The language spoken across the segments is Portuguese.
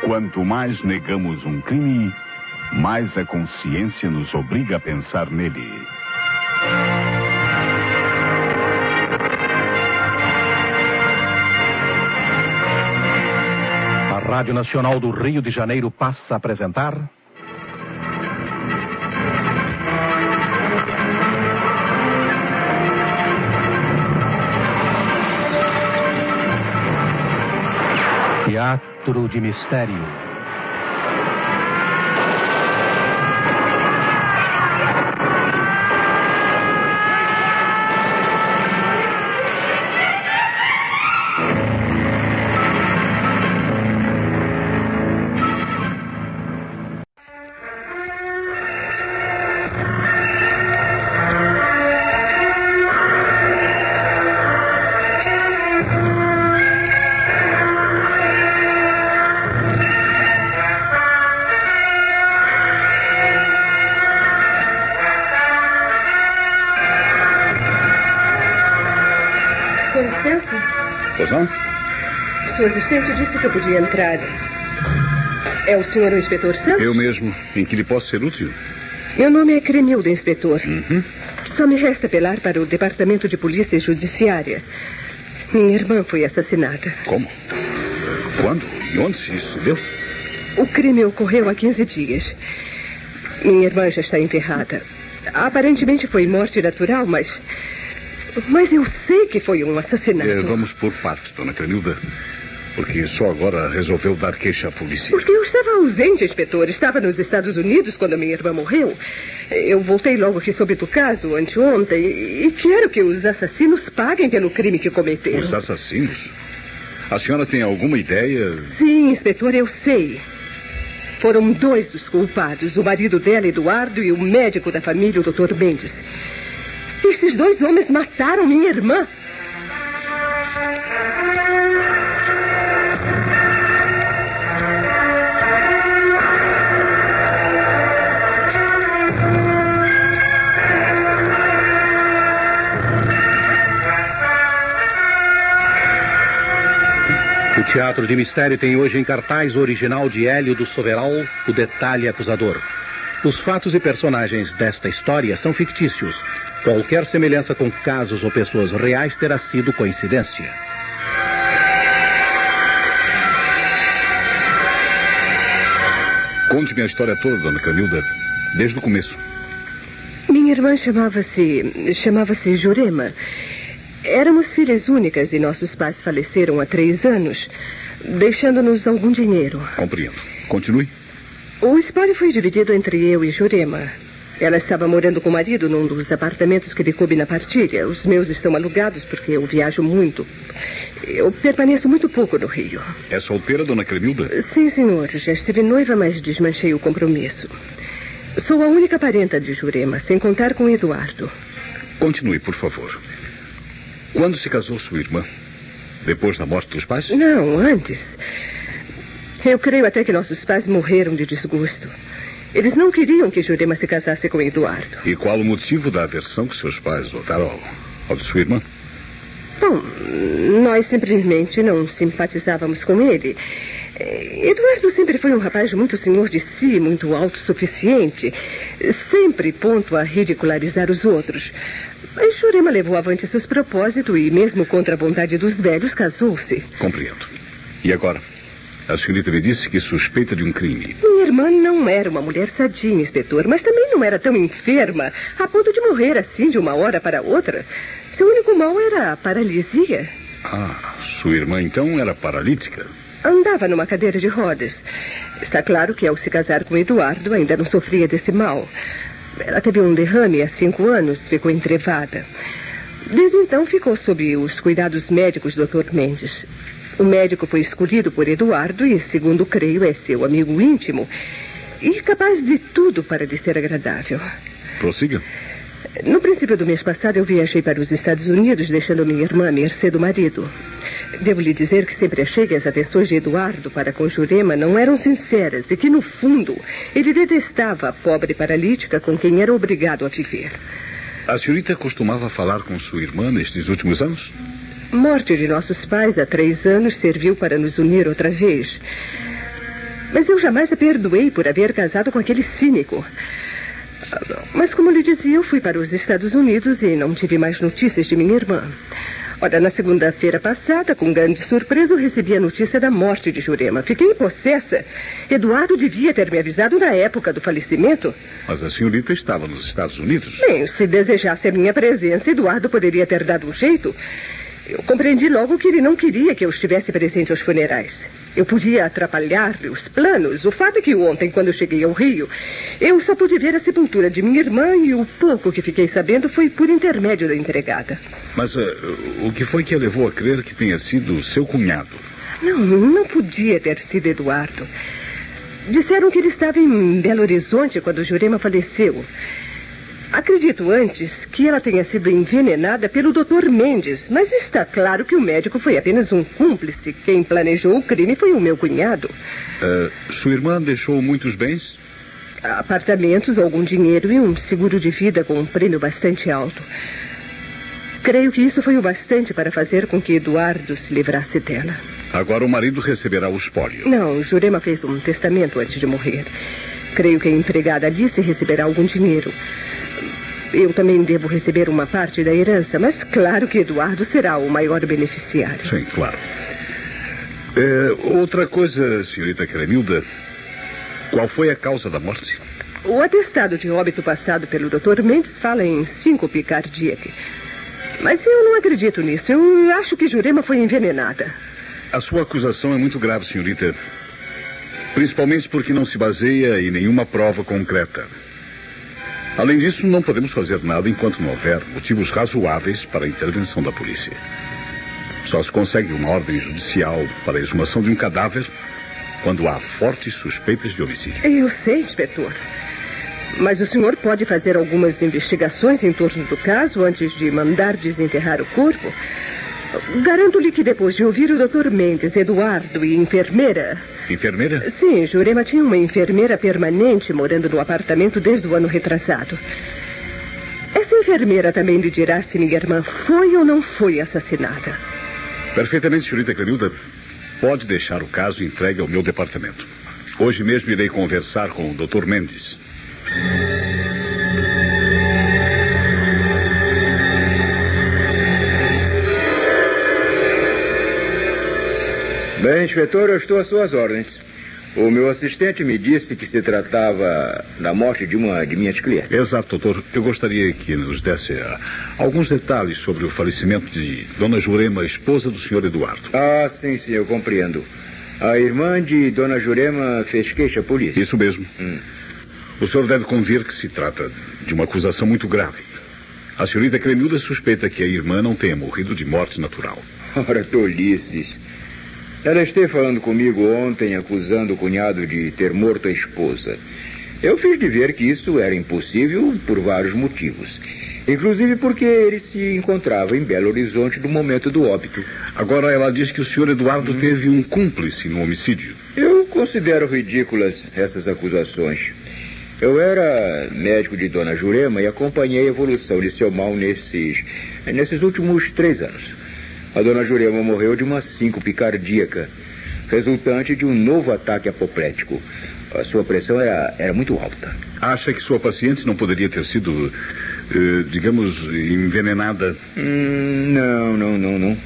Quanto mais negamos um crime, mais a consciência nos obriga a pensar nele. A Rádio Nacional do Rio de Janeiro passa a apresentar... Teatro de Mistério. Pois não? Sua assistente disse que eu podia entrar. É o senhor o inspetor Santos? Eu mesmo. Em que lhe posso ser útil? Meu nome é Cremilda, inspetor. Uhum. Só me resta apelar para o Departamento de Polícia Judiciária. Minha irmã foi assassinada. Como? Quando? E onde isso se deu? O crime ocorreu há 15 dias. Minha irmã já está enterrada. Aparentemente foi morte natural, mas eu sei que foi um assassinato. Vamos por partes, dona Cremilda. Porque só agora resolveu dar queixa à polícia. Porque eu estava ausente, inspetor. Estava nos Estados Unidos quando a minha irmã morreu. Eu voltei logo que soube do caso, anteontem, e quero que os assassinos paguem pelo crime que cometeram. Os assassinos? A senhora tem alguma ideia? Sim, inspetor, eu sei. Foram 2 os culpados, o marido dela, Eduardo, e o médico da família, o Dr. Mendes. Esses 2 homens mataram minha irmã. O Teatro de Mistério tem hoje em cartaz o original de Hélio do Soveral, O Detalhe Acusador. Os fatos e personagens desta história são fictícios. Qualquer semelhança com casos ou pessoas reais terá sido coincidência. Conte-me a história toda, dona Cremilda, desde o começo. Minha irmã chamava-se Jurema. Éramos filhas únicas e nossos pais faleceram há 3 anos, deixando-nos algum dinheiro. Compreendo. Continue. O espólio foi dividido entre eu e Jurema. Ela estava morando com o marido num dos apartamentos que lhe coube na partilha. Os meus estão alugados porque eu viajo muito. Eu permaneço muito pouco no Rio. É solteira, dona Cremilda? Sim, senhor. Já estive noiva, mas desmanchei o compromisso. Sou a única parenta de Jurema, sem contar com Eduardo. Continue, por favor. Quando se casou sua irmã? Depois da morte dos pais? Não, antes. Eu creio até que nossos pais morreram de desgosto. Eles não queriam que Jurema se casasse com Eduardo. E qual o motivo da aversão que seus pais notaram ao de sua irmã? Bom, nós simplesmente não simpatizávamos com ele. Eduardo sempre foi um rapaz muito senhor de si, muito autossuficiente, sempre pronto a ridicularizar os outros. Mas Jurema levou avante seus propósitos e, mesmo contra a vontade dos velhos, casou-se. Compreendo. E agora? A senhorita me disse que suspeita de um crime. Minha irmã não era uma mulher sadia, inspetor, mas também não era tão enferma a ponto de morrer assim de uma hora para outra. Seu único mal era a paralisia. Ah, sua irmã então era paralítica? Andava numa cadeira de rodas. Está claro que ao se casar com Eduardo ainda não sofria desse mal. Ela teve um derrame há 5 anos, ficou entrevada. Desde então ficou sob os cuidados médicos do Dr. Mendes. O médico foi escolhido por Eduardo e, segundo creio, é seu amigo íntimo e capaz de tudo para lhe ser agradável. Prossiga. No princípio do mês passado, eu viajei para os Estados Unidos, deixando minha irmã à mercê do marido. Devo lhe dizer que sempre achei que as atenções de Eduardo para com Jurema não eram sinceras e que, no fundo, ele detestava a pobre paralítica com quem era obrigado a viver. A senhorita costumava falar com sua irmã nestes últimos anos? A morte de nossos pais há 3 anos serviu para nos unir outra vez. Mas eu jamais a perdoei por haver casado com aquele cínico. Mas, como lhe dizia, eu fui para os Estados Unidos e não tive mais notícias de minha irmã. Ora, na segunda-feira passada, com grande surpresa, eu recebi a notícia da morte de Jurema. Fiquei possessa. Eduardo devia ter me avisado na época do falecimento. Mas a senhorita estava nos Estados Unidos. Bem, se desejasse a minha presença, Eduardo poderia ter dado um jeito. Eu compreendi logo que ele não queria que eu estivesse presente aos funerais. Eu podia atrapalhar-lhe os planos. O fato é que ontem, quando eu cheguei ao Rio, eu só pude ver a sepultura de minha irmã e o pouco que fiquei sabendo foi por intermédio da empregada. Mas o que foi que a levou a crer que tenha sido seu cunhado? Não podia ter sido Eduardo. Disseram que ele estava em Belo Horizonte quando Jurema faleceu. Acredito antes que ela tenha sido envenenada pelo Dr. Mendes, mas está claro que o médico foi apenas um cúmplice. Quem planejou o crime foi o meu cunhado. Sua irmã deixou muitos bens? Apartamentos, algum dinheiro e um seguro de vida com um prêmio bastante alto. Creio que isso foi o bastante para fazer com que Eduardo se livrasse dela. Agora o marido receberá o espólio. Não, Jurema fez um testamento antes de morrer. Creio que a empregada Alice receberá algum dinheiro. Eu também devo receber uma parte da herança, mas claro que Eduardo será o maior beneficiário. Sim, claro. Outra coisa, senhorita Cremilda, qual foi a causa da morte? O atestado de óbito passado pelo Dr. Mendes fala em síncope cardíaca. Mas eu não acredito nisso. Eu acho que Jurema foi envenenada. A sua acusação é muito grave, senhorita. Principalmente porque não se baseia em nenhuma prova concreta. Além disso, não podemos fazer nada enquanto não houver motivos razoáveis para a intervenção da polícia. Só se consegue uma ordem judicial para a exumação de um cadáver quando há fortes suspeitas de homicídio. Eu sei, inspetor. Mas o senhor pode fazer algumas investigações em torno do caso antes de mandar desenterrar o corpo? Garanto-lhe que depois de ouvir o Dr. Mendes, Eduardo e enfermeira... Enfermeira? Sim, Jurema tinha uma enfermeira permanente morando no apartamento desde o ano retrasado. Essa enfermeira também lhe dirá se minha irmã foi ou não foi assassinada. Perfeitamente, senhorita Clenilda. Pode deixar o caso entregue ao meu departamento. Hoje mesmo irei conversar com o Dr. Mendes. Bem, inspetor, eu estou às suas ordens. O meu assistente me disse que se tratava da morte de uma de minhas clientes. Exato, doutor. Eu gostaria que nos desse alguns detalhes sobre o falecimento de Dona Jurema, esposa do senhor Eduardo. Ah, sim, eu compreendo. A irmã de Dona Jurema fez queixa à polícia. Isso mesmo. O senhor deve convir que se trata de uma acusação muito grave. A senhorita Cremilda suspeita que a irmã não tenha morrido de morte natural. Ora, tolices. Ela esteve falando comigo ontem, acusando o cunhado de ter morto a esposa. Eu fiz de ver que isso era impossível por vários motivos. Inclusive porque ele se encontrava em Belo Horizonte no momento do óbito. Agora ela diz que o senhor Eduardo teve um cúmplice no homicídio. Eu considero ridículas essas acusações. Eu era médico de Dona Jurema e acompanhei a evolução de seu mal nesses últimos 3 anos. A Dona Jurema morreu de uma síncope cardíaca, resultante de um novo ataque apoplético. A sua pressão era muito alta. Acha que sua paciente não poderia ter sido, digamos, envenenada? Não.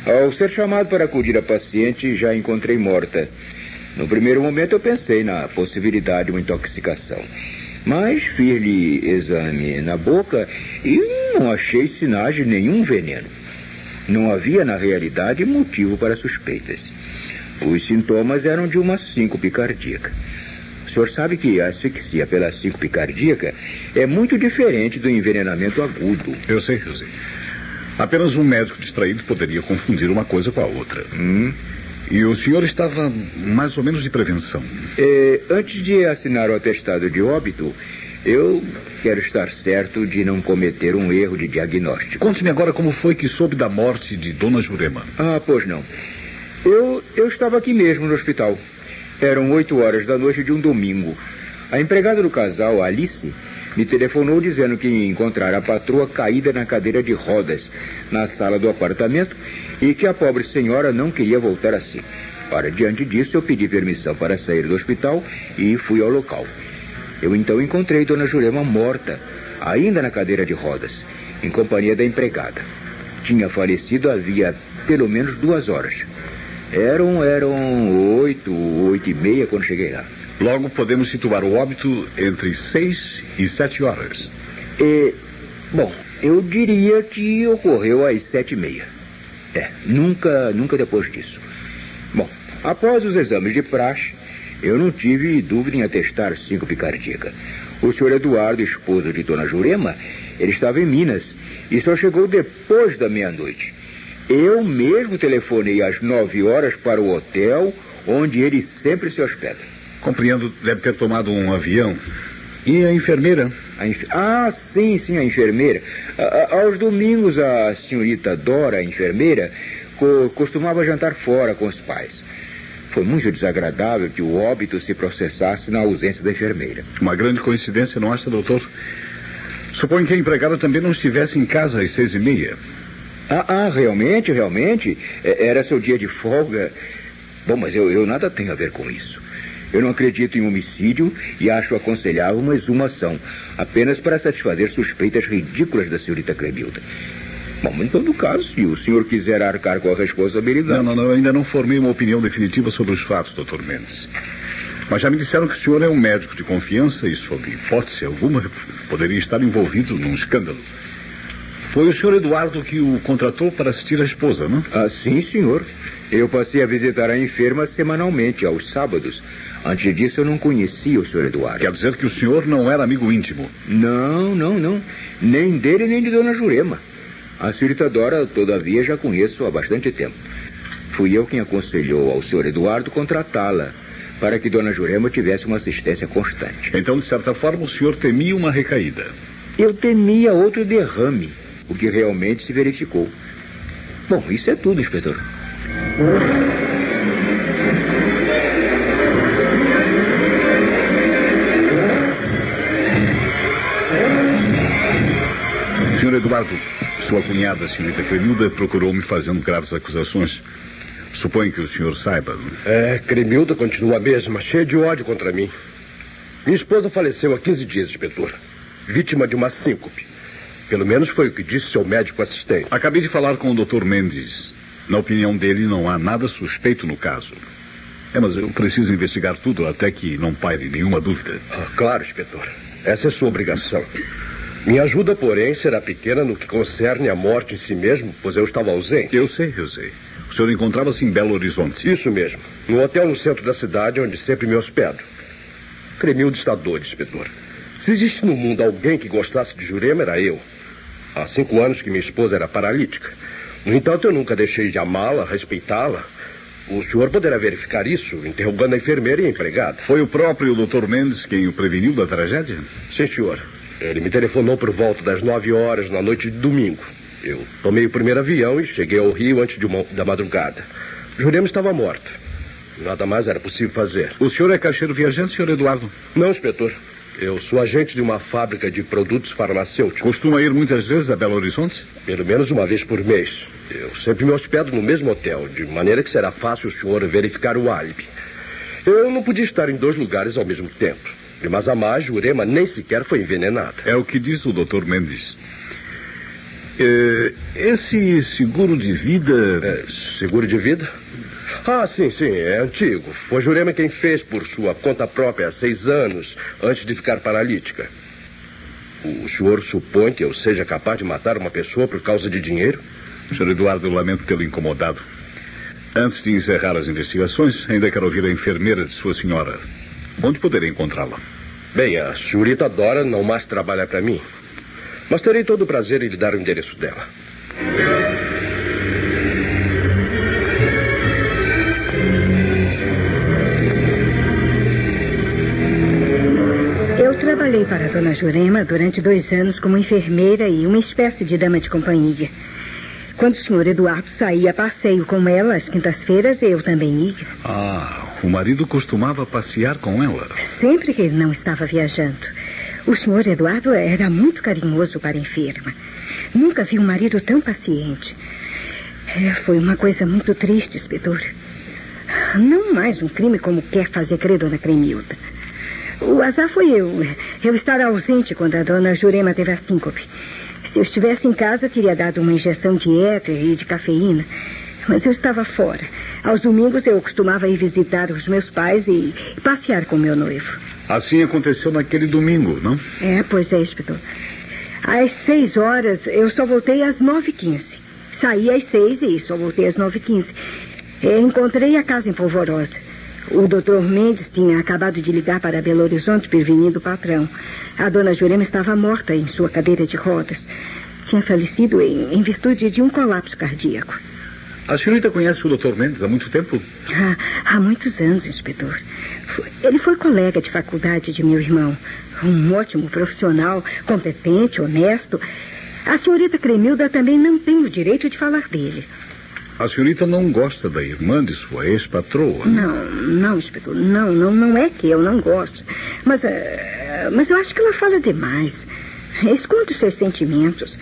Ao ser chamado para acudir a paciente, já a encontrei morta. No primeiro momento eu pensei na possibilidade de uma intoxicação. Mas fiz-lhe exame na boca e não achei sinais de nenhum veneno. Não havia, na realidade, motivo para suspeitas. Os sintomas eram de uma síncope cardíaca. O senhor sabe que a asfixia pela síncope cardíaca é muito diferente do envenenamento agudo. Eu sei. Apenas um médico distraído poderia confundir uma coisa com a outra. E o senhor estava mais ou menos de prevenção. Antes de assinar o atestado de óbito, eu quero estar certo de não cometer um erro de diagnóstico. Conte-me agora como foi que soube da morte de Dona Jurema. Ah, pois não. Eu estava aqui mesmo no hospital. Eram 8 horas da noite de um domingo. A empregada do casal, Alice, me telefonou dizendo que encontrara a patroa caída na cadeira de rodas na sala do apartamento e que a pobre senhora não queria voltar assim. Ora, diante disso, eu pedi permissão para sair do hospital e fui ao local. Eu então encontrei Dona Jurema morta, ainda na cadeira de rodas, em companhia da empregada. Tinha falecido havia pelo menos 2 horas. Eram 8h30 quando cheguei lá. Logo podemos situar o óbito entre 6 e 7 horas. Bom, eu diria que ocorreu às 7h30. Nunca depois disso. Bom, após os exames de praxe, eu não tive dúvida em atestar síncope cardíaca. O senhor Eduardo, esposo de Dona Jurema, ele estava em Minas e só chegou depois da meia-noite. Eu mesmo telefonei às 9 horas para o hotel onde ele sempre se hospeda. Compreendo, deve ter tomado um avião. E a enfermeira? Sim, a enfermeira. Aos domingos, a senhorita Dora, a enfermeira, costumava jantar fora com os pais. Foi muito desagradável que o óbito se processasse na ausência da enfermeira. Uma grande coincidência, não acha, doutor? Suponho que a empregada também não estivesse em casa às 6h30. Realmente? Era seu dia de folga? Bom, mas eu nada tenho a ver com isso. Eu não acredito em homicídio e acho aconselhável uma exumação, apenas para satisfazer suspeitas ridículas da senhorita Cremilda. Bom, em todo caso, se o senhor quiser arcar com a responsabilidade... Não, eu ainda não formei uma opinião definitiva sobre os fatos, Dr. Mendes. Mas já me disseram que o senhor é um médico de confiança e, sob hipótese alguma, poderia estar envolvido num escândalo. Foi o senhor Eduardo que o contratou para assistir a esposa, não? Sim, senhor. Eu passei a visitar a enferma semanalmente, aos sábados. Antes disso, eu não conhecia o senhor Eduardo. Quer dizer que o senhor não era amigo íntimo? Não. Nem dele, nem de Dona Jurema. A senhorita Dora, todavia, já conheço há bastante tempo. Fui eu quem aconselhou ao senhor Eduardo contratá-la, para que Dona Jurema tivesse uma assistência constante. Então, de certa forma, o senhor temia uma recaída? Eu temia outro derrame, o que realmente se verificou. Bom, isso é tudo, inspetor. Senhor Eduardo, sua cunhada, a senhorita Cremilda, procurou-me fazendo graves acusações. Suponho que o senhor saiba. Cremilda continua a mesma, cheia de ódio contra mim. Minha esposa faleceu há 15 dias, inspetor. Vítima de uma síncope. Pelo menos foi o que disse seu médico assistente. Acabei de falar com o Dr. Mendes. Na opinião dele, não há nada suspeito no caso. Mas eu preciso investigar tudo até que não paire nenhuma dúvida. Claro, inspetor. Essa é sua obrigação. Minha ajuda, porém, será pequena no que concerne a morte em si mesmo, pois eu estava ausente. Eu sei. O senhor encontrava-se em Belo Horizonte. Isso mesmo. No hotel no centro da cidade, onde sempre me hospedo. Cremilda está doida, inspetor. Se existe no mundo alguém que gostasse de Jurema, era eu. Há 5 anos que minha esposa era paralítica. No entanto, eu nunca deixei de amá-la, respeitá-la. O senhor poderá verificar isso, interrogando a enfermeira e a empregada. Foi o próprio Dr. Mendes quem o preveniu da tragédia? Sim, senhor. Ele me telefonou por volta das 9 horas na noite de domingo. Eu tomei o primeiro avião e cheguei ao Rio antes da madrugada. Jurema estava morta. Nada mais era possível fazer. O senhor é caixeiro viajante, senhor Eduardo? Não, inspetor. Eu sou agente de uma fábrica de produtos farmacêuticos. Costuma ir muitas vezes a Belo Horizonte? Pelo menos uma vez por mês. Eu sempre me hospedo no mesmo hotel, de maneira que será fácil o senhor verificar o álibi. Eu não podia estar em 2 lugares ao mesmo tempo. Mas a mais, Jurema nem sequer foi envenenada. É o que diz o Dr. Mendes. Esse seguro de vida... Seguro de vida? Sim, é antigo. Foi Jurema quem fez por sua conta própria há 6 anos, antes de ficar paralítica. O senhor supõe que eu seja capaz de matar uma pessoa por causa de dinheiro? Senhor Eduardo, eu lamento tê-lo incomodado. Antes de encerrar as investigações, ainda quero ouvir a enfermeira de sua senhora. Onde poderei encontrá-la? Bem, a senhorita Dora não mais trabalha para mim. Mas terei todo o prazer em lhe dar o endereço dela. Eu trabalhei para a dona Jurema durante 2 anos como enfermeira e uma espécie de dama de companhia. Quando o senhor Eduardo saía a passeio com ela às quintas-feiras, eu também ia. O marido costumava passear com ela? Sempre que ele não estava viajando. O senhor Eduardo era muito carinhoso para a enferma. Nunca vi um marido tão paciente. Foi uma coisa muito triste, inspetor. Não mais um crime como quer fazer crer dona Cremilda. O azar foi eu estar ausente quando a dona Jurema teve a síncope. Se eu estivesse em casa, teria dado uma injeção de éter e de cafeína. Mas eu estava fora. Aos domingos eu costumava ir visitar os meus pais e passear com meu noivo. Assim aconteceu naquele domingo, não? Pois é, inspetor. Às 6 horas, eu só voltei às 9h15. Saí às 6 e só voltei às 9h15. Encontrei a casa em polvorosa. O doutor Mendes tinha acabado de ligar para Belo Horizonte prevenindo o patrão. A dona Jurema estava morta em sua cadeira de rodas. Tinha falecido em virtude de um colapso cardíaco. A senhorita conhece o doutor Mendes há muito tempo? Há muitos anos, inspetor. Ele foi colega de faculdade de meu irmão. Um ótimo profissional, competente, honesto. A senhorita Cremilda também não tem o direito de falar dele. A senhorita não gosta da irmã de sua ex-patroa? Não, inspetor. Não é que eu não gosto. Mas eu acho que ela fala demais. Esconde os seus sentimentos.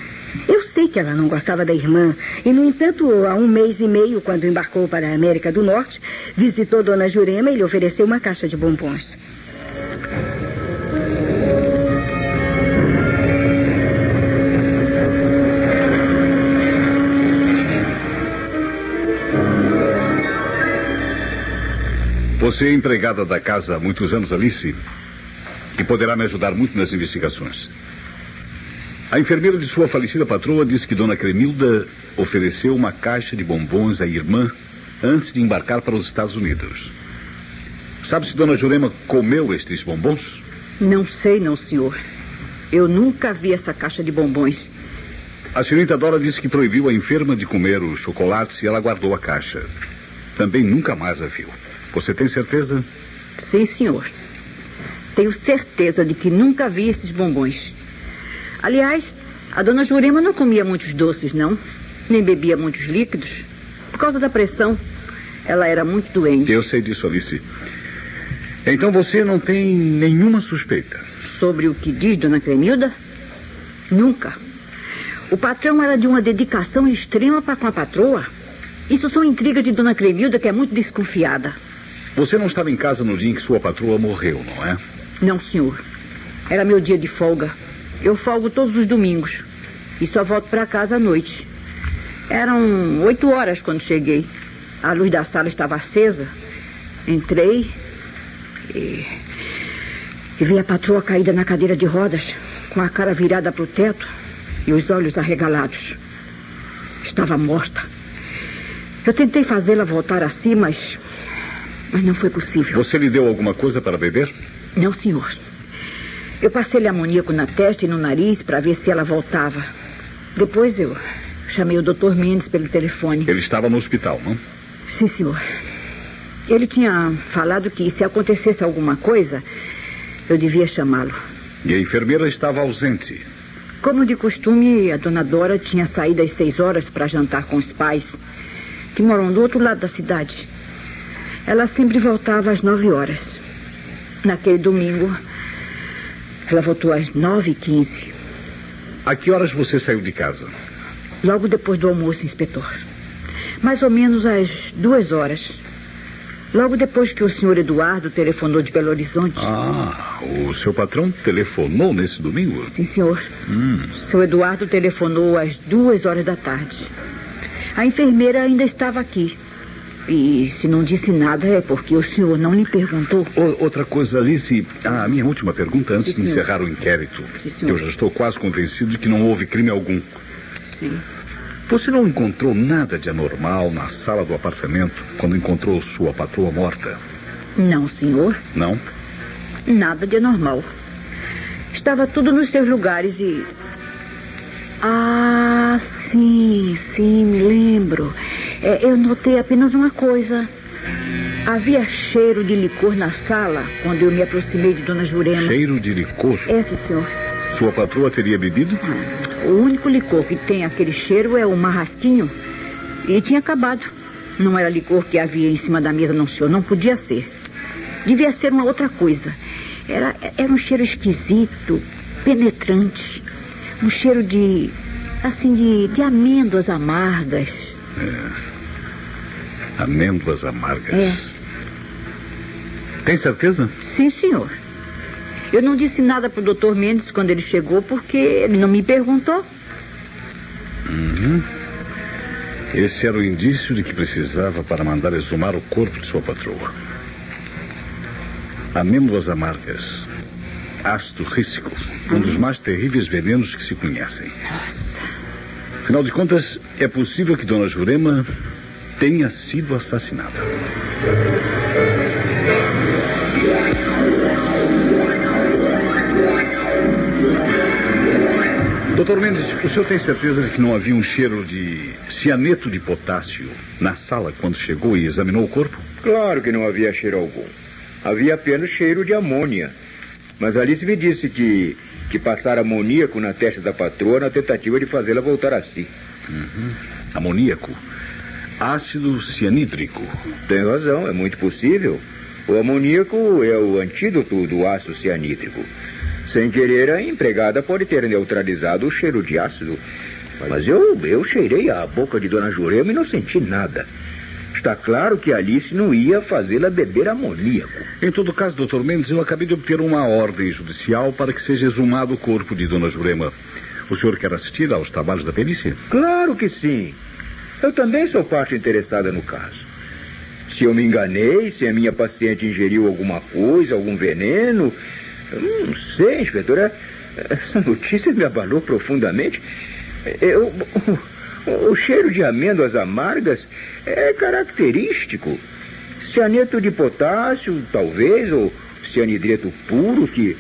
Eu sei que ela não gostava da irmã. E, no entanto, há 1 mês e meio, quando embarcou para a América do Norte, visitou dona Jurema e lhe ofereceu uma caixa de bombons. Você é empregada da casa há muitos anos, Alice, e poderá me ajudar muito nas investigações. A enfermeira de sua falecida patroa disse que dona Cremilda ofereceu uma caixa de bombons à irmã antes de embarcar para os Estados Unidos. Sabe se dona Jurema comeu estes bombons? Não sei, não, senhor. Eu nunca vi essa caixa de bombons. A senhorita Dora disse que proibiu a enferma de comer os chocolates e ela guardou a caixa. Também nunca mais a viu. Você tem certeza? Sim, senhor. Tenho certeza de que nunca vi esses bombons. Aliás, a dona Jurema não comia muitos doces, não. Nem bebia muitos líquidos. Por causa da pressão, ela era muito doente. Eu sei disso, Alice. Então você não tem nenhuma suspeita? Sobre o que diz dona Cremilda? Nunca. O patrão era de uma dedicação extrema para com a patroa. Isso são intrigas de dona Cremilda, que é muito desconfiada. Você não estava em casa no dia em que sua patroa morreu, não é? Não, senhor. Era meu dia de folga. Eu folgo todos os domingos. E só volto para casa à noite. Eram 8 horas quando cheguei. A luz da sala estava acesa. Entrei e vi a patroa caída na cadeira de rodas, com a cara virada para o teto e os olhos arregalados. Estava morta. Eu tentei fazê-la voltar a si, mas não foi possível. Você lhe deu alguma coisa para beber? Não, senhor. Eu passei-lhe amoníaco na testa e no nariz para ver se ela voltava. Depois eu chamei o doutor Mendes pelo telefone. Ele estava no hospital, não? Sim, senhor. Ele tinha falado que se acontecesse alguma coisa, eu devia chamá-lo. E a enfermeira estava ausente? Como de costume, a dona Dora tinha saído às 6 horas para jantar com os pais, que moram do outro lado da cidade. Ela sempre voltava às 9 horas. Naquele domingo, ela voltou às 9h15. A que horas você saiu de casa? Logo depois do almoço, inspetor. Mais ou menos às 2 horas. Logo depois que o senhor Eduardo telefonou de Belo Horizonte. O seu patrão telefonou nesse domingo? Sim, senhor. O seu Eduardo telefonou às 2 horas da tarde. A enfermeira ainda estava aqui. E se não disse nada é porque o senhor não lhe perguntou. Outra coisa, Alice, a minha última pergunta antes de encerrar o inquérito. Sim, senhor. Eu já estou quase convencido de que não houve crime algum. Sim. Você não encontrou nada de anormal na sala do apartamento quando encontrou sua patroa morta? Não, senhor. Não? Nada de anormal. Estava tudo nos seus lugares e... sim, me lembro. Eu notei apenas uma coisa. Havia cheiro de licor na sala quando eu me aproximei de dona Jurema. Cheiro de licor? Sim, senhor. Sua patroa teria bebido? O único licor que tem aquele cheiro é o marrasquinho. E tinha acabado. Não era licor que havia em cima da mesa, não, senhor. Não podia ser. Devia ser uma outra coisa. Era um cheiro esquisito, penetrante. Um cheiro de amêndoas amargas. Amêndoas amargas. É. Tem certeza? Sim, senhor. Eu não disse nada pro Dr. Mendes quando ele chegou, porque ele não me perguntou. Esse era o indício de que precisava para mandar exumar o corpo de sua patroa. Amêndoas amargas. Ácido rícico. Um dos mais terríveis venenos que se conhecem. Nossa. Afinal de contas, é possível que Dona Jurema tenha sido assassinada. Dr. Mendes, o senhor tem certeza de que não havia um cheiro de cianeto de potássio na sala quando chegou e examinou o corpo? Claro que não havia cheiro algum. Havia apenas cheiro de amônia. Mas Alice me disse que passara amoníaco na testa da patroa na tentativa de fazê-la voltar a si. Amoníaco. Ácido cianídrico. Tem razão, é muito possível. O amoníaco é o antídoto do ácido cianídrico. Sem querer, a empregada pode ter neutralizado o cheiro de ácido. Mas eu cheirei a boca de Dona Jurema e não senti nada. Está claro que Alice não ia fazê-la beber amoníaco. Em todo caso, Dr. Mendes, eu acabei de obter uma ordem judicial para que seja exumado o corpo de Dona Jurema. O senhor quer assistir aos trabalhos da perícia? Claro que sim. Eu também sou parte interessada no caso. Se eu me enganei, se a minha paciente ingeriu alguma coisa, algum veneno... Eu não sei, inspetora. Essa notícia me abalou profundamente. O cheiro de amêndoas amargas é característico. Cianeto de potássio, talvez, ou cianidreto puro, que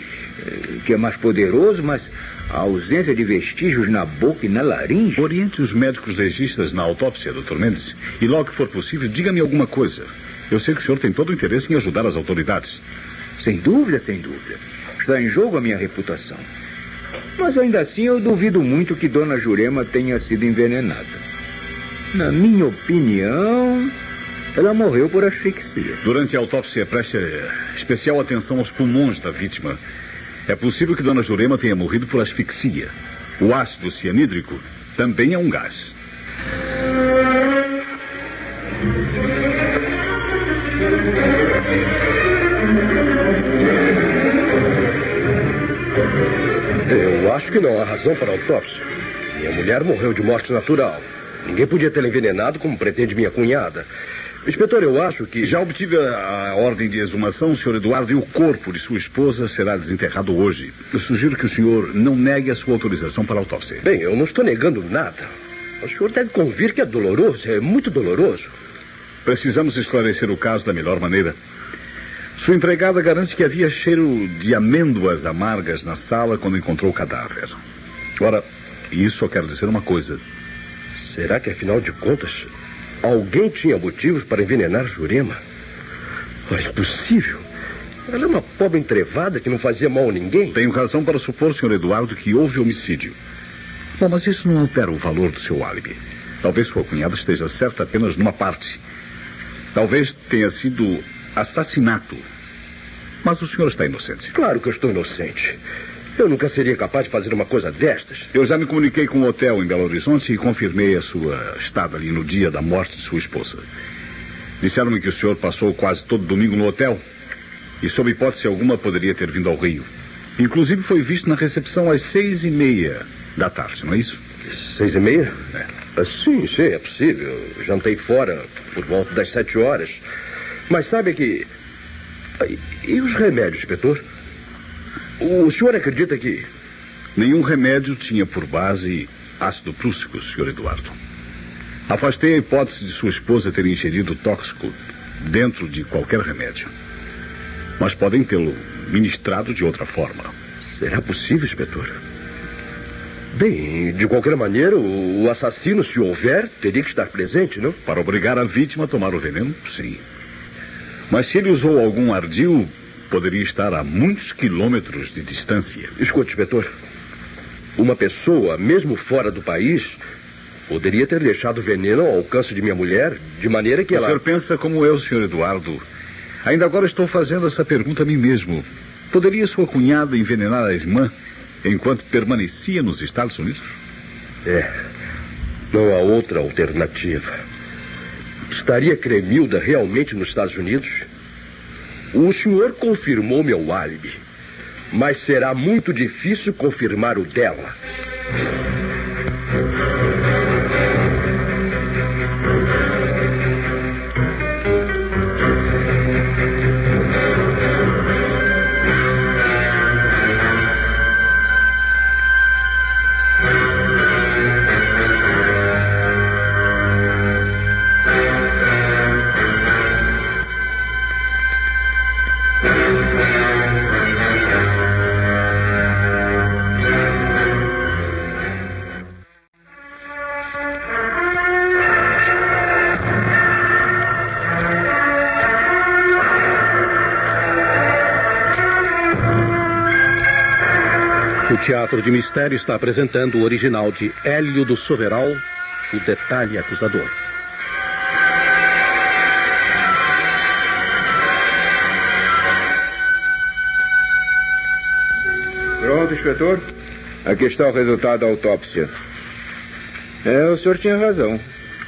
é mais poderoso, mas a ausência de vestígios na boca e na laringe... Oriente os médicos legistas na autópsia, Dr. Mendes. E logo que for possível, diga-me alguma coisa. Eu sei que o senhor tem todo o interesse em ajudar as autoridades. Sem dúvida, sem dúvida. Está em jogo a minha reputação. Mas ainda assim eu duvido muito que Dona Jurema tenha sido envenenada. Na minha opinião, ela morreu por asfixia. Durante a autópsia, preste especial atenção aos pulmões da vítima. É possível que Dona Jurema tenha morrido por asfixia. O ácido cianídrico também é um gás. Eu acho que não há razão para a autópsia. Minha mulher morreu de morte natural. Ninguém podia tê-la envenenado como pretende minha cunhada. Inspetor, eu acho que... Já obtive a ordem de exumação, Sr. Eduardo, e o corpo de sua esposa será desenterrado hoje. Eu sugiro que o senhor não negue a sua autorização para a autópsia. Bem, eu não estou negando nada. O senhor deve convir que é doloroso, é muito doloroso. Precisamos esclarecer o caso da melhor maneira. Sua empregada garante que havia cheiro de amêndoas amargas na sala quando encontrou o cadáver. Ora, isso só quer dizer uma coisa. Será que, afinal de contas, alguém tinha motivos para envenenar Jurema? É impossível. Ela é uma pobre entrevada que não fazia mal a ninguém. Tenho razão para supor, Sr. Eduardo, que houve homicídio. Bom, mas isso não altera o valor do seu álibi. Talvez sua cunhada esteja certa apenas numa parte. Talvez tenha sido assassinato. Mas o senhor está inocente. Claro que eu estou inocente. Eu nunca seria capaz de fazer uma coisa destas. Eu já me comuniquei com o hotel em Belo Horizonte e confirmei a sua estada ali no dia da morte de sua esposa. Disseram-me que o senhor passou quase todo domingo no hotel e, sob hipótese alguma, poderia ter vindo ao Rio. Inclusive foi visto na recepção às 6:30 da tarde, não é isso? 6:30? É. Sim, é possível. Eu jantei fora por volta das 7 horas. Mas sabe que... E os remédios, inspetor? O senhor acredita que... Nenhum remédio tinha por base ácido prússico, Sr. Eduardo. Afastei a hipótese de sua esposa ter ingerido tóxico dentro de qualquer remédio. Mas podem tê-lo ministrado de outra forma. Será possível, inspetor? Bem, de qualquer maneira, o assassino, se houver, teria que estar presente, não? Para obrigar a vítima a tomar o veneno, sim. Mas se ele usou algum ardil, poderia estar a muitos quilômetros de distância. Escute, inspetor. Uma pessoa, mesmo fora do país, poderia ter deixado veneno ao alcance de minha mulher, de maneira que ela... O senhor pensa como eu, Sr. Eduardo. Ainda agora estou fazendo essa pergunta a mim mesmo. Poderia sua cunhada envenenar a irmã enquanto permanecia nos Estados Unidos? Não há outra alternativa. Estaria Cremilda realmente nos Estados Unidos? O senhor confirmou meu álibi, mas será muito difícil confirmar o dela. O Teatro de Mistério está apresentando o original de Hélio do Soveral, O Detalhe Acusador. Pronto, inspetor. Aqui está o resultado da autópsia. O senhor tinha razão.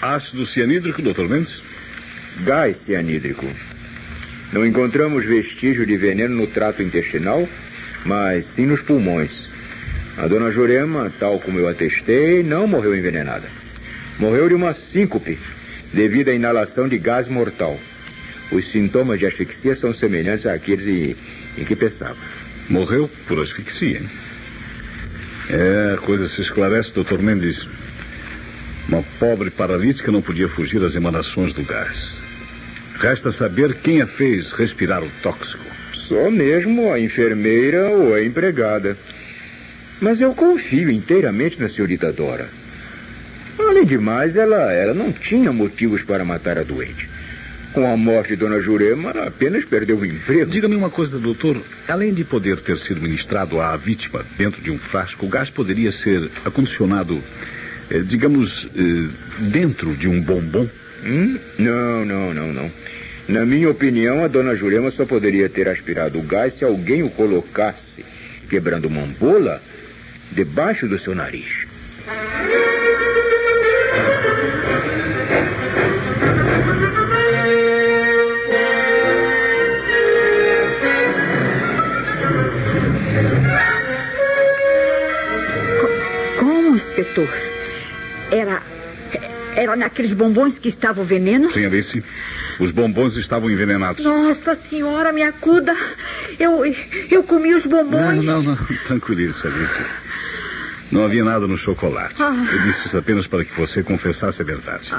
Ácido cianídrico, Dr. Mendes? Gás cianídrico. Não encontramos vestígio de veneno no trato intestinal, mas sim nos pulmões. A dona Jurema, tal como eu atestei, não morreu envenenada. Morreu de uma síncope, devido à inalação de gás mortal. Os sintomas de asfixia são semelhantes àqueles em que pensava. Morreu por asfixia, hein? A coisa se esclarece, Dr. Mendes. Uma pobre paralítica não podia fugir das emanações do gás. Resta saber quem a fez respirar o tóxico. Só mesmo a enfermeira ou a empregada. Mas eu confio inteiramente na senhorita Dora. Além de mais, ela não tinha motivos para matar a doente. Com a morte de Dona Jurema, ela apenas perdeu o emprego. Diga-me uma coisa, doutor. Além de poder ter sido ministrado à vítima dentro de um frasco, o gás poderia ser acondicionado, dentro de um bombom? Não. Na minha opinião, a Dona Jurema só poderia ter aspirado o gás se alguém o colocasse, quebrando uma ampola, debaixo do seu nariz. Como, inspetor? Era naqueles bombons que estava o veneno? Sim, Alice. Os bombons estavam envenenados. Nossa senhora, me acuda. Eu comi os bombons. Não. Tranquilize-se, Alice. Não havia nada no chocolate. Eu disse isso apenas para que você confessasse a verdade.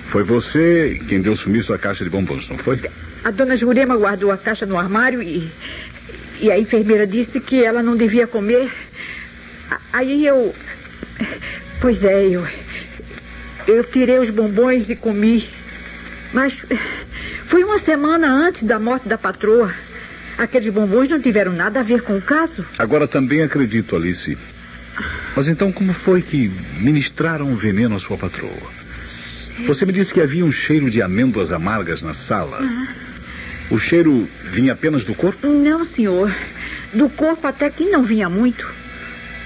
Foi você quem deu sumiço à caixa de bombons, não foi? A dona Jurema guardou a caixa no armário e a enfermeira disse que ela não devia comer. Aí eu... Pois é, eu tirei os bombons e comi. Mas foi uma semana antes da morte da patroa. Aqueles bombons não tiveram nada a ver com o caso. Agora também acredito, Alice. Mas então como foi que ministraram veneno à sua patroa? Você me disse que havia um cheiro de amêndoas amargas na sala. O cheiro vinha apenas do corpo? Não, senhor. Do corpo até que não vinha muito.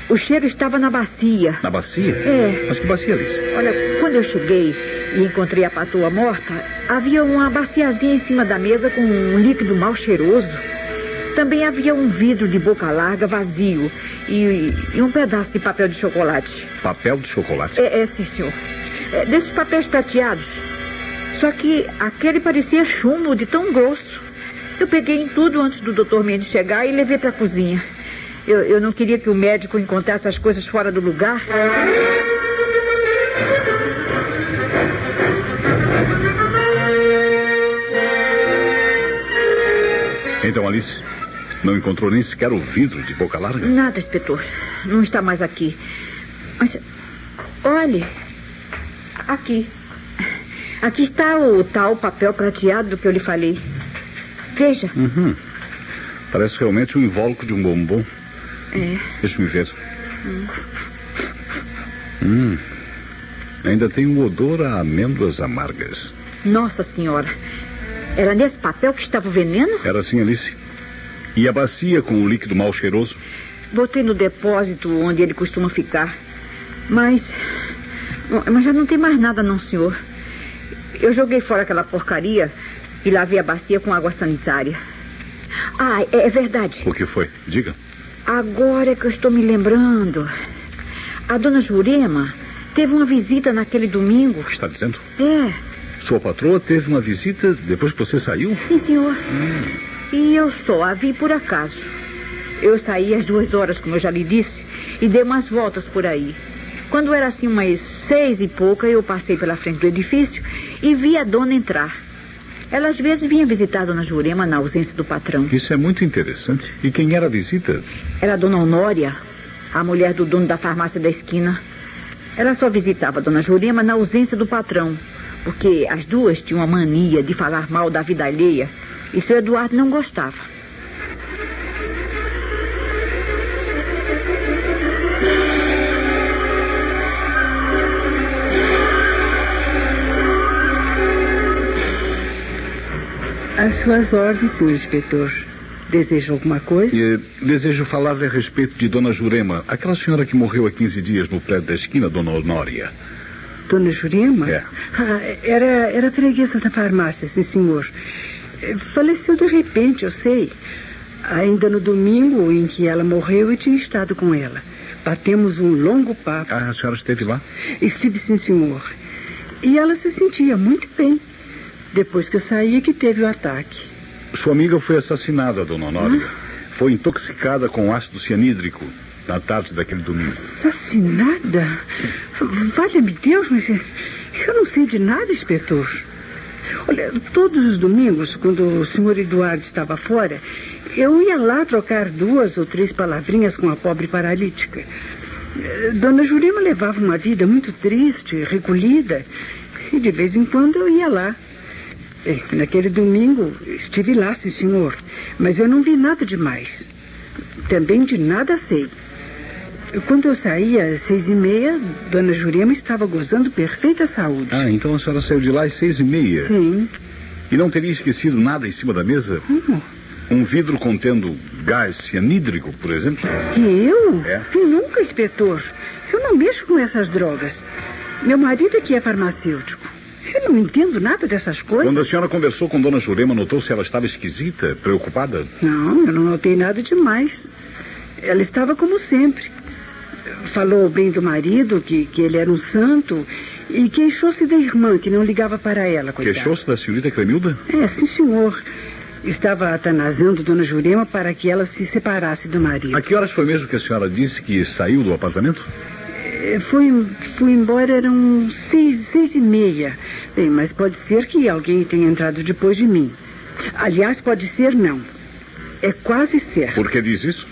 O cheiro estava na bacia. Na bacia? É. Mas que bacia, Alice? Olha, quando eu cheguei e encontrei a patroa morta, havia uma baciazinha em cima da mesa com um líquido mal cheiroso. Também havia um vidro de boca larga vazio e um pedaço de papel de chocolate. Papel de chocolate? Sim, senhor. Desses papéis prateados. Só que aquele parecia chumbo de tão grosso. Eu peguei em tudo antes do Dr. Mendes chegar e levei para a cozinha. Eu não queria que o médico encontrasse as coisas fora do lugar. Então, Alice, não encontrou nem sequer o vidro de boca larga? Nada, inspetor. Não está mais aqui. Mas, olhe, aqui. Aqui está o tal papel prateado do que eu lhe falei. Veja. Parece realmente o invólucro de um bombom. Deixa-me ver. Ainda tem um odor a amêndoas amargas. Nossa senhora. Era nesse papel que estava o veneno? Era assim, Alice. E a bacia com o líquido mal cheiroso? Botei no depósito onde ele costuma ficar. Mas já não tem mais nada não, senhor. Eu joguei fora aquela porcaria e lavei a bacia com água sanitária. Ah, é verdade. O que foi? Diga. Agora é que eu estou me lembrando. A dona Jurema teve uma visita naquele domingo. Está dizendo? É. Sua patroa teve uma visita depois que você saiu? Sim, senhor. E eu só a vi por acaso. Eu saí às 2 horas, como eu já lhe disse, e dei umas voltas por aí. Quando era assim umas 6 e pouca, eu passei pela frente do edifício e vi a dona entrar. Ela às vezes vinha visitar a dona Jurema na ausência do patrão. Isso é muito interessante. E quem era a visita? Era a dona Honória, a mulher do dono da farmácia da esquina. Ela só visitava a dona Jurema na ausência do patrão, porque as duas tinham uma mania de falar mal da vida alheia. E seu Eduardo não gostava. Às suas ordens, senhor inspetor. Deseja alguma coisa? Desejo falar-lhe a respeito de dona Jurema, aquela senhora que morreu há 15 dias no prédio da esquina, dona Honória. Dona Jurema? É. Era freguesa da farmácia, sim, senhor. Faleceu de repente, eu sei. Ainda no domingo em que ela morreu, eu tinha estado com ela. Batemos um longo papo. Ah, a senhora esteve lá? Estive, sim, senhor. E ela se sentia muito bem. Depois que eu saí, que teve o ataque. Sua amiga foi assassinada, dona Honória. Foi intoxicada com ácido cianídrico na tarde daquele domingo. Assassinada? Valha-me Deus, mas eu não sei de nada, inspetor. Olha, todos os domingos, quando o senhor Eduardo estava fora, eu ia lá trocar 2 ou 3 palavrinhas com a pobre paralítica. Dona Jurema levava uma vida muito triste, recolhida, e de vez em quando eu ia lá. Naquele domingo, estive lá, sim, senhor, mas eu não vi nada demais. Também de nada sei. Quando eu saí às 6h30, dona Jurema estava gozando perfeita saúde. Ah, então a senhora saiu de lá às 6h30? Sim. E não teria esquecido nada em cima da mesa? Um vidro contendo gás cianídrico, por exemplo? Eu? É. Nunca, inspetor. Eu não mexo com essas drogas. Meu marido é que é farmacêutico. Eu não entendo nada dessas coisas. Quando a senhora conversou com dona Jurema, notou se ela estava esquisita, preocupada? Não, eu não notei nada demais. Ela estava como sempre. Falou bem do marido, que ele era um santo, e queixou-se da irmã, que não ligava para ela, coitada. Queixou-se da senhorita Clemilda? É, sim, senhor. Estava atanasando dona Jurema para que ela se separasse do marido. A que horas foi mesmo que a senhora disse que saiu do apartamento? Fui embora, eram 6h30. Bem, mas pode ser que alguém tenha entrado depois de mim. Aliás, pode ser não. É quase certo. Por que diz isso?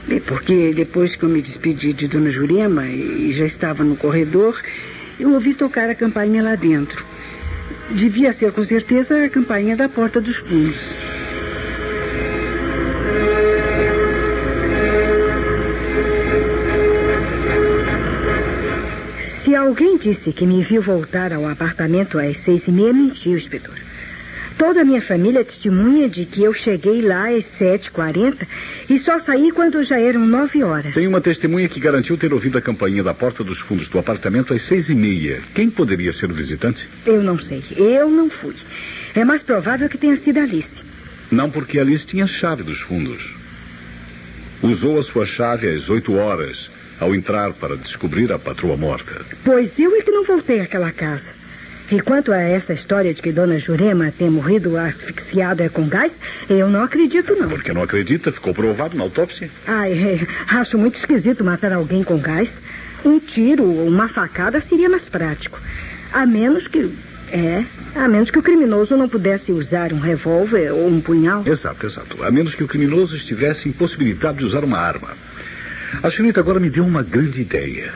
Bem, porque depois que eu me despedi de dona Jurema e já estava no corredor, eu ouvi tocar a campainha lá dentro. Devia ser, com certeza, a campainha da porta dos fundos. Se alguém disse que me viu voltar ao apartamento às 6h30, mentiu, inspetor. Toda a minha família testemunha de que eu cheguei lá às 7h40 e só saí quando já eram 9 horas. Tem uma testemunha que garantiu ter ouvido a campainha da porta dos fundos do apartamento às 6h30. Quem poderia ser o visitante? Eu não sei. Eu não fui. É mais provável que tenha sido Alice. Não, porque Alice tinha a chave dos fundos. Usou a sua chave às 8 horas, ao entrar para descobrir a patroa morta. Pois eu é que não voltei àquela casa. E quanto a essa história de que dona Jurema tem morrido asfixiada com gás, eu não acredito, não. Porque não acredita? Ficou provado na autópsia. Acho muito esquisito matar alguém com gás. Um tiro ou uma facada seria mais prático. A menos que o criminoso não pudesse usar um revólver ou um punhal. Exato. A menos que o criminoso estivesse impossibilitado de usar uma arma. A senhorita agora me deu uma grande ideia.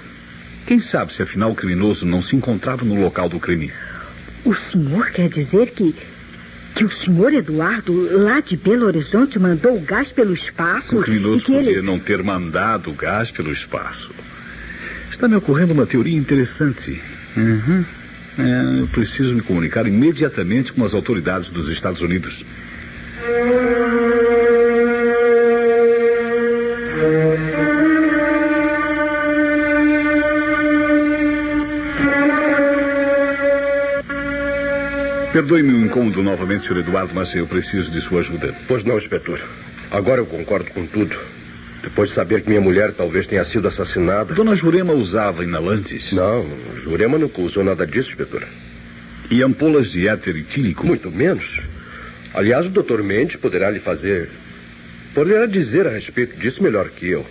Quem sabe se afinal o criminoso não se encontrava no local do crime? O senhor quer dizer que o senhor Eduardo, lá de Belo Horizonte, mandou o gás pelo espaço? O criminoso poderia não ter mandado o gás pelo espaço. Está me ocorrendo uma teoria interessante. Eu preciso me comunicar imediatamente com as autoridades dos Estados Unidos. Perdoe-me o incômodo novamente, Sr. Eduardo, mas eu preciso de sua ajuda. Pois não, inspetor. Agora eu concordo com tudo. Depois de saber que minha mulher talvez tenha sido assassinada... Dona Jurema usava inalantes? Não, Jurema nunca usou nada disso, inspetor. E ampolas de éter etílico? Muito menos. Aliás, o Dr. Mendes poderá dizer a respeito disso melhor que eu.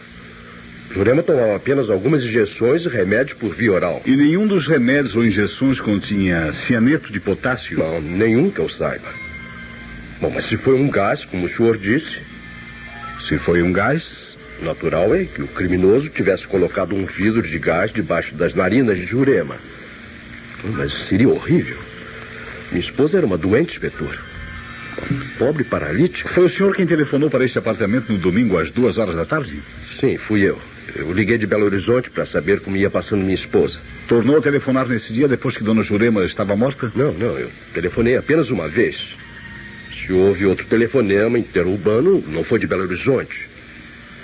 Jurema tomava apenas algumas injeções e remédios por via oral. E nenhum dos remédios ou injeções continha cianeto de potássio? Não, nenhum que eu saiba. Bom, mas se foi um gás, como o senhor disse... Se foi um gás... Natural é que o criminoso tivesse colocado um vidro de gás debaixo das narinas de Jurema. Mas seria horrível. Minha esposa era uma doente, inspetor. Pobre paralítica. Foi o senhor quem telefonou para este apartamento no domingo às 2 horas da tarde? Sim, fui eu. Eu liguei de Belo Horizonte para saber como ia passando minha esposa. Tornou a telefonar nesse dia depois que Dona Jurema estava morta? Não, eu telefonei apenas uma vez. Se houve outro telefonema interurbano, não foi de Belo Horizonte.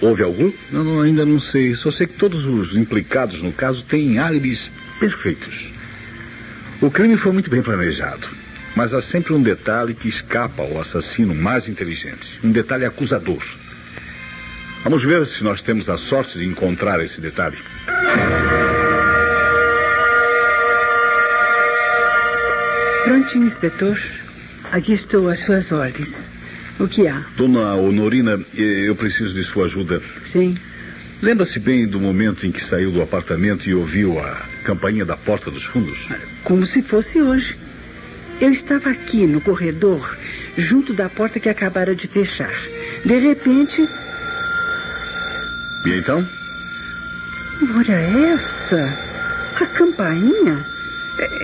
Houve algum? Não, ainda não sei. Só sei que todos os implicados no caso têm álibis perfeitos. O crime foi muito bem planejado. Mas há sempre um detalhe que escapa ao assassino mais inteligente. Um detalhe acusador. Vamos ver se nós temos a sorte de encontrar esse detalhe. Prontinho, inspetor. Aqui estou às suas ordens. O que há? Dona Honorina, eu preciso de sua ajuda. Sim. Lembra-se bem do momento em que saiu do apartamento e ouviu a campainha da porta dos fundos? Como se fosse hoje. Eu estava aqui no corredor, junto da porta que acabara de fechar. De repente... E então? Olha essa. A campainha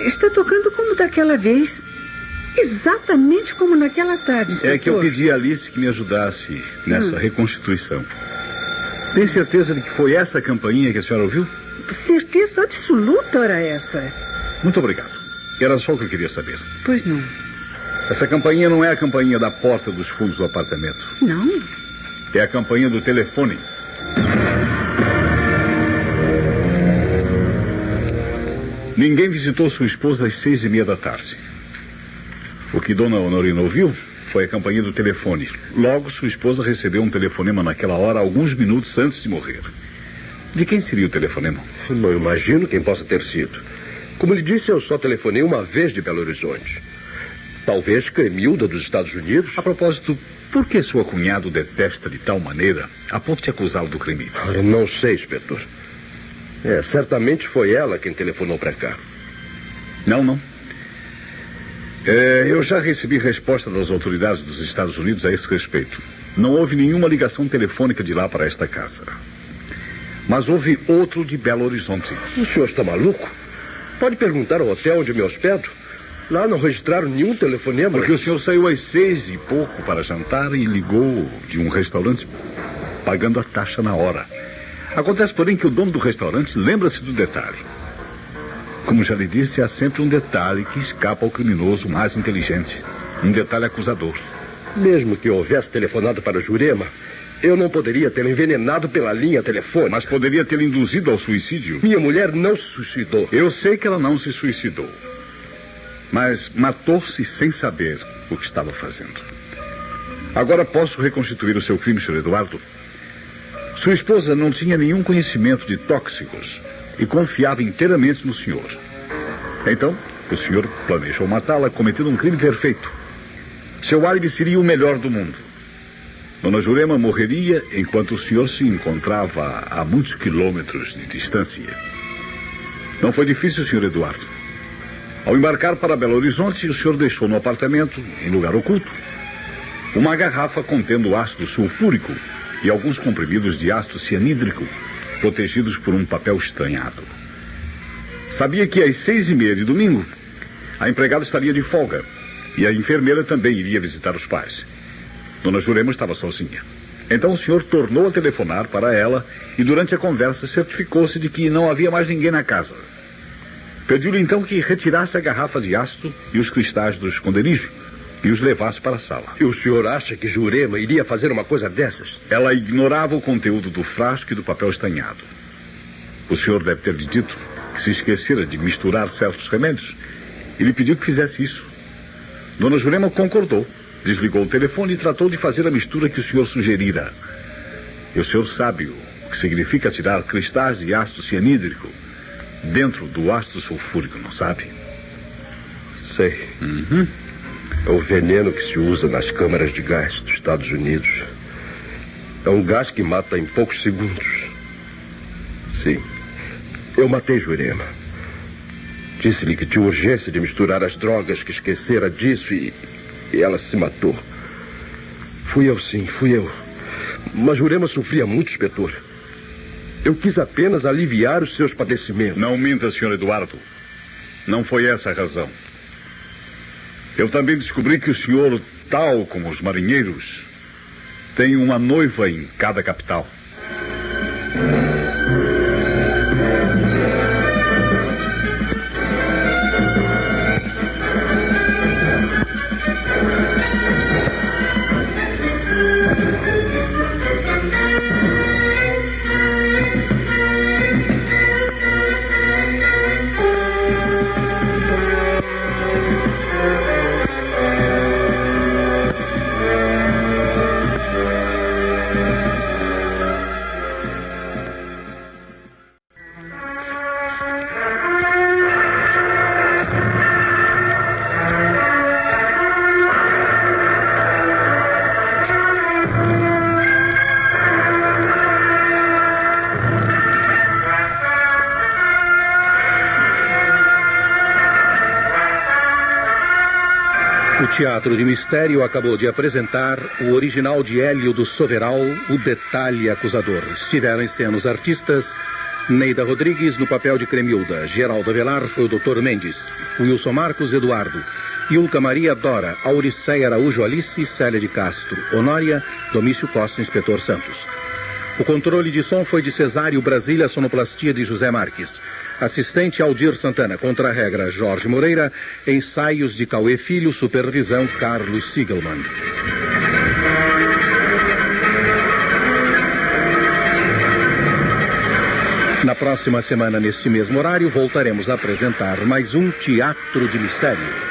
está tocando como daquela vez. Exatamente como naquela tarde, inspetor. É que eu pedi a Alice que me ajudasse nessa reconstituição. Tem certeza de que foi essa campainha que a senhora ouviu? Certeza absoluta era essa. Muito obrigado. Era só o que eu queria saber. Pois não. Essa campainha não é a campainha da porta dos fundos do apartamento. Não? É a campainha do telefone. Ninguém visitou sua esposa às 6:30 da tarde. O que Dona Honorina ouviu foi a campainha do telefone. Logo, sua esposa recebeu um telefonema naquela hora, alguns minutos antes de morrer. De quem seria o telefonema? Não imagino quem possa ter sido. Como lhe disse, eu só telefonei uma vez de Belo Horizonte. Talvez Cremilda dos Estados Unidos. A propósito, por que sua cunhada o detesta de tal maneira a ponto de acusá-lo do crime? Eu não sei, inspetor. Certamente foi ela quem telefonou para cá. Não. Eu já recebi resposta das autoridades dos Estados Unidos a esse respeito. Não houve nenhuma ligação telefônica de lá para esta casa. Mas houve outro de Belo Horizonte. O senhor está maluco? Pode perguntar ao hotel onde me hospedo. Lá não registraram nenhum telefonema. Porque o senhor saiu às 6 e pouco para jantar e ligou de um restaurante pagando a taxa na hora. Acontece, porém, que o dono do restaurante lembra-se do detalhe. Como já lhe disse, há sempre um detalhe que escapa ao criminoso mais inteligente. Um detalhe acusador. Mesmo que eu houvesse telefonado para Jurema, eu não poderia tê-lo envenenado pela linha telefônica. Mas poderia tê-lo induzido ao suicídio. Minha mulher não se suicidou. Eu sei que ela não se suicidou. Mas matou-se sem saber o que estava fazendo. Agora posso reconstituir o seu crime, Sr. Eduardo. Sua esposa não tinha nenhum conhecimento de tóxicos e confiava inteiramente no senhor. Então, o senhor planejou matá-la cometendo um crime perfeito. Seu álibi seria o melhor do mundo. Dona Jurema morreria enquanto o senhor se encontrava a muitos quilômetros de distância. Não foi difícil, Sr. Eduardo. Ao embarcar para Belo Horizonte, o senhor deixou no apartamento, em lugar oculto, uma garrafa contendo ácido sulfúrico e alguns comprimidos de ácido cianídrico, protegidos por um papel estranhado. Sabia que às 6:30 de domingo, a empregada estaria de folga e a enfermeira também iria visitar os pais. Dona Jurema estava sozinha. Então o senhor tornou a telefonar para ela e durante a conversa certificou-se de que não havia mais ninguém na casa. Pediu-lhe então que retirasse a garrafa de ácido e os cristais do esconderijo e os levasse para a sala. E o senhor acha que Jurema iria fazer uma coisa dessas? Ela ignorava o conteúdo do frasco e do papel estanhado. O senhor deve ter lhe dito que se esquecera de misturar certos remédios e lhe pediu que fizesse isso. Dona Jurema concordou. Desligou o telefone e tratou de fazer a mistura que o senhor sugerira. E o senhor sabe o que significa tirar cristais de ácido cianídrico dentro do ácido sulfúrico, não sabe? Sei. É o veneno que se usa nas câmaras de gás dos Estados Unidos. É um gás que mata em poucos segundos. Sim. Eu matei Jurema. Disse-lhe que tinha urgência de misturar as drogas, que esquecera disso e ela se matou. Fui eu, sim, fui eu. Mas Jurema sofria muito, inspetor. Eu quis apenas aliviar os seus padecimentos. Não minta, Sr. Eduardo. Não foi essa a razão. Eu também descobri que o senhor, tal como os marinheiros, tem uma noiva em cada capital. O Teatro de Mistério acabou de apresentar o original de Hélio do Soveral, O Detalhe Acusador. Estiveram em cena os artistas Neida Rodrigues no papel de Cremilda, Geraldo Avelar foi o Dr. Mendes, Wilson Marcos Eduardo, Ilka Maria Dora, Auriceia Araújo Alice, Célia de Castro, Honória, Domício Costa, Inspetor Santos. O controle de som foi de Cesário Brasília, sonoplastia de José Marques. Assistente Aldir Santana, contra-regra Jorge Moreira, ensaios de Cauê Filho, supervisão Carlos Siegelman. Na próxima semana, neste mesmo horário, voltaremos a apresentar mais um Teatro de Mistério.